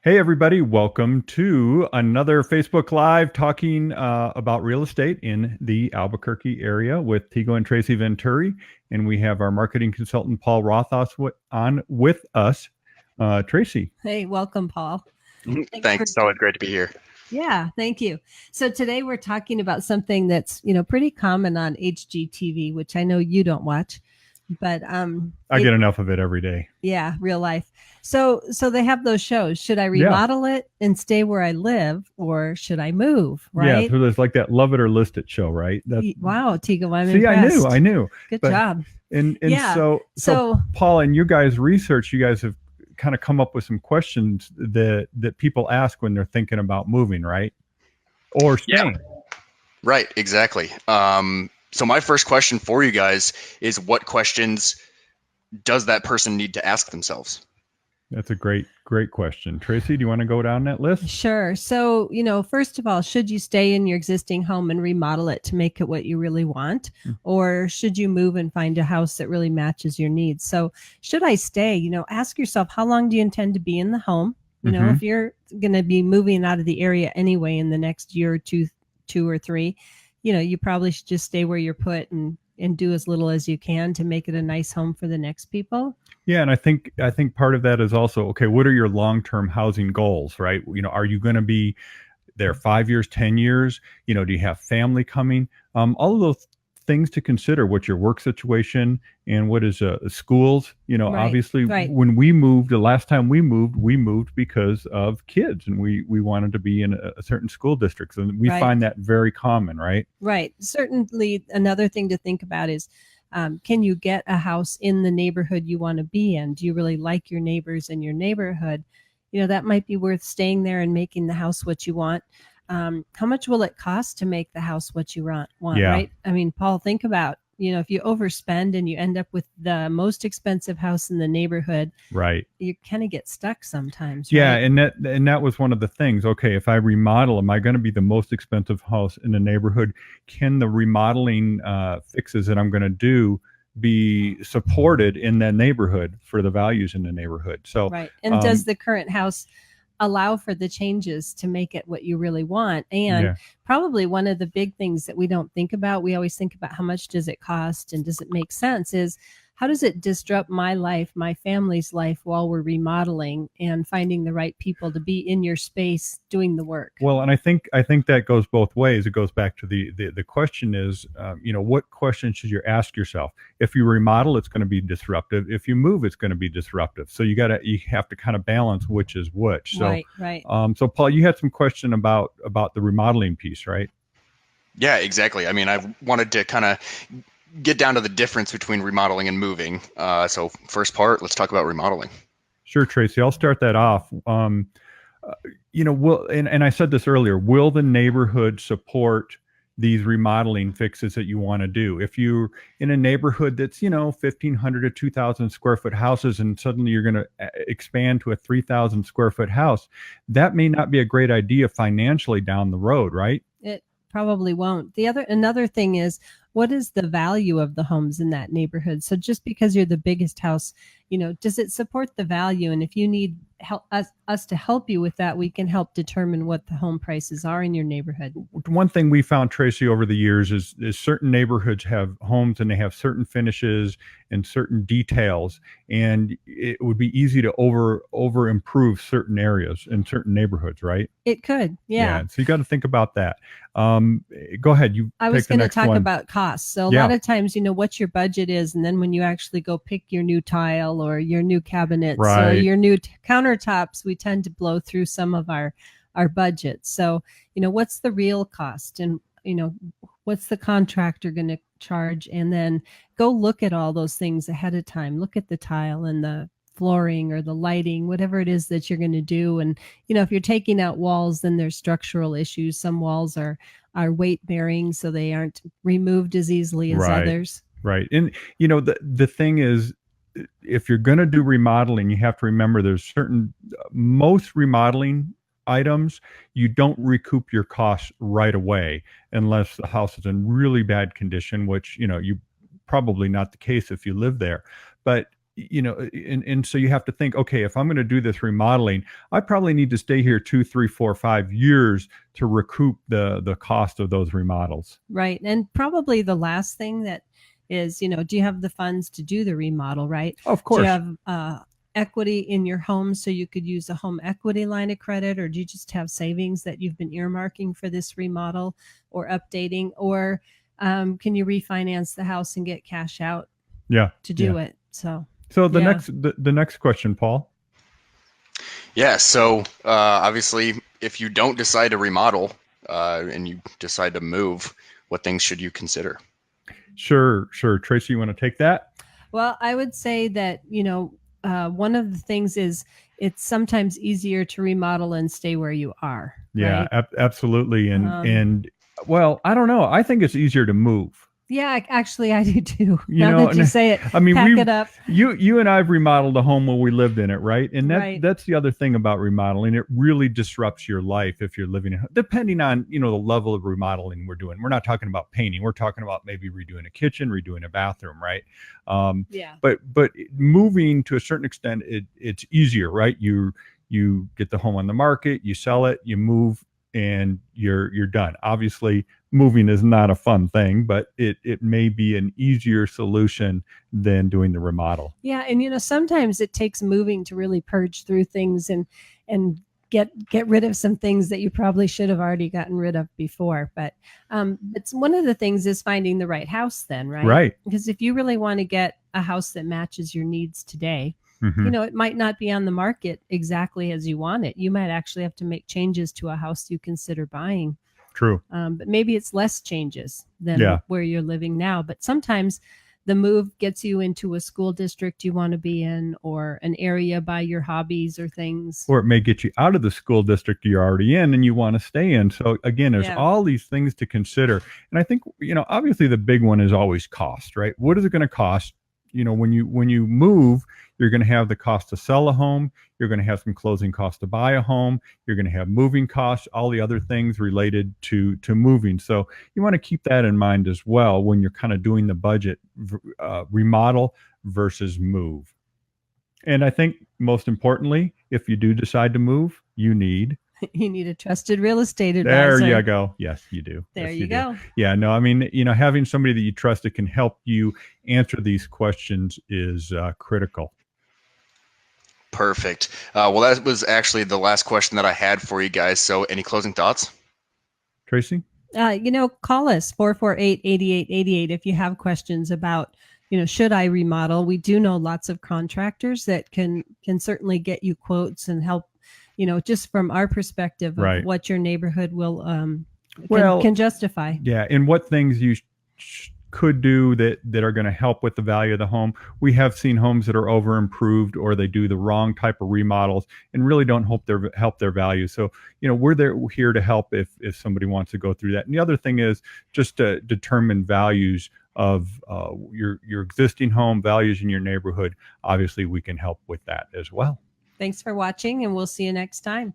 Hey, everybody. Welcome to another Facebook Live talking about real estate in the Albuquerque area with Tego and Tracy Venturi. And we have our marketing consultant, Paul Rothhaus, on with us. Tracy. Hey, welcome, Paul. Thanks. It's always great to be here. Yeah, thank you. So today we're talking about something that's, pretty common on HGTV, which I know you don't watch, but I get enough of it every day. Yeah, real life. So they have those shows. Should I remodel it and stay where I live, or should I move? Right? Yeah, so there's like that Love It or List It show, right? Wow, Tego, I'm See, impressed. I knew. Good job. And yeah. So Paul, in your guys' research, you guys have kind of come up with some questions that people ask when they're thinking about moving, right? Or staying. Yeah. Right, exactly. So my first question for you guys is, what questions does that person need to ask themselves? That's a great question. Tracy, do you want to go down that list? Sure. So, first of all, should you stay in your existing home and remodel it to make it what you really want? Or should you move and find a house that really matches your needs? So should I stay? Ask yourself, how long do you intend to be in the home? If you're going to be moving out of the area anyway in the next year or two or three, you probably should just stay where you're put and do as little as you can to make it a nice home for the next people. Yeah, and I think part of that is also, okay, what are your long-term housing goals, right? Are you going to be there 5 years, 10 years? Do you have family coming? All of those things to consider. What's your work situation and what is schools? Right, obviously, right. When we moved, the last time we moved because of kids, and we wanted to be in a certain school districts, and we find that very common, right? Right. Certainly, another thing to think about is, can you get a house in the neighborhood you want to be in? Do you really like your neighbors in your neighborhood? That might be worth staying there and making the house what you want. How much will it cost to make the house what you want, yeah. Right? I mean, Paul, think about, if you overspend and you end up with the most expensive house in the neighborhood, right, you kind of get stuck sometimes. Yeah, right? and that was one of the things. Okay, if I remodel, am I going to be the most expensive house in the neighborhood? Can the remodeling fixes that I'm going to do be supported in that neighborhood for the values in the neighborhood? So right. And does the current house allow for the changes to make it what you really want? And probably one of the big things that we don't think about, we always think about how much does it cost and does it make sense, is how does it disrupt my life, my family's life while we're remodeling and finding the right people to be in your space doing the work? Well, and I think that goes both ways. It goes back to the question is, what question should you ask yourself? If you remodel, it's going to be disruptive. If you move, it's going to be disruptive. So you have to kind of balance which is which. So, right. So Paul, you had some question about the remodeling piece, right? Yeah, exactly. I mean, I wanted to kind of get down to the difference between remodeling and moving. So first part, let's talk about remodeling. Sure, Tracy. I'll start that off. And I said this earlier, will the neighborhood support these remodeling fixes that you want to do? If you're in a neighborhood that's, 1,500 to 2,000 square foot houses, and suddenly you're going to expand to a 3,000 square foot house, that may not be a great idea financially down the road, right? It probably won't. Another thing is, what is the value of the homes in that neighborhood? So just because you're the biggest house, does it support the value? And if you need us to help you with that, we can help determine what the home prices are in your neighborhood. One thing we found, Tracy, over the years is certain neighborhoods have homes and they have certain finishes and certain details, and it would be easy to over improve certain areas in certain neighborhoods, right? It could, yeah. So you got to think about that. Go ahead. I was going to talk about costs. So a lot of times, what your budget is, and then when you actually go pick your new tile or your new cabinets or your new countertops, we tend to blow through some of our budget. So, what's the real cost, and, what's the contractor going to charge? And then go look at all those things ahead of time. Look at the tile and the flooring or the lighting, whatever it is that you're going to do. And, if you're taking out walls, then there's structural issues. Some walls are weight bearing, so they aren't removed as easily as others. Right. And, the thing is, if you're going to do remodeling, you have to remember there's most remodeling items, you don't recoup your costs right away unless the house is in really bad condition, which, you probably not the case if you live there. But and so you have to think, okay, if I'm going to do this remodeling, I probably need to stay here 2, 3, 4, 5 years to recoup the cost of those remodels. Right. And probably the last thing that is, do you have the funds to do the remodel, right? Of course. Do you have equity in your home so you could use a home equity line of credit, or do you just have savings that you've been earmarking for this remodel or updating, or can you refinance the house and get cash out to do it? So the next question, Paul. Yeah. So obviously, if you don't decide to remodel and you decide to move, what things should you consider? Sure. Tracy, you want to take that? Well, I would say that, one of the things is it's sometimes easier to remodel and stay where you are. Yeah, right? Absolutely. And well, I don't know. I think it's easier to move. Yeah, actually, I do too. Now that you say it, I mean, pack it up. You and I've remodeled a home when we lived in it, right? And that's the other thing about remodeling. It really disrupts your life if you're living in, depending on the level of remodeling we're doing. We're not talking about painting. We're talking about maybe redoing a kitchen, redoing a bathroom, right? But moving to a certain extent, it's easier, right? You get the home on the market, you sell it, you move, and you're done. Obviously, moving is not a fun thing, but it may be an easier solution than doing the remodel. Yeah, and sometimes it takes moving to really purge through things and get rid of some things that you probably should have already gotten rid of before. But it's one of the things is finding the right house then, right? Right. Because if you really want to get a house that matches your needs today, it might not be on the market exactly as you want it. You might actually have to make changes to a house you consider buying. True. But maybe it's less changes than where you're living now. But sometimes the move gets you into a school district you want to be in, or an area by your hobbies or things. Or it may get you out of the school district you're already in and you want to stay in. So again, there's all these things to consider. And I think, obviously the big one is always cost, right? What is it going to cost? When you move, you're going to have the cost to sell a home. You're going to have some closing costs to buy a home. You're going to have moving costs, all the other things related to moving. So you want to keep that in mind as well when you're kind of doing the budget, remodel versus move. And I think most importantly, if you do decide to move, you need a trusted real estate advisor. There you go. Yes, you do. There you go. Yeah, no, I mean, having somebody that you trust that can help you answer these questions is critical. Perfect. Well, that was actually the last question that I had for you guys. So any closing thoughts? Tracy? Call us 448-8888 if you have questions about, should I remodel? We do know lots of contractors that can certainly get you quotes and help, just from our perspective of what your neighborhood will can justify. Yeah, and what things you could do that are going to help with the value of the home. We have seen homes that are over improved, or they do the wrong type of remodels and really don't help their value. So we're here to help if somebody wants to go through that. And the other thing is just to determine values of your existing home, values in your neighborhood. Obviously, we can help with that as well. Thanks for watching, and we'll see you next time.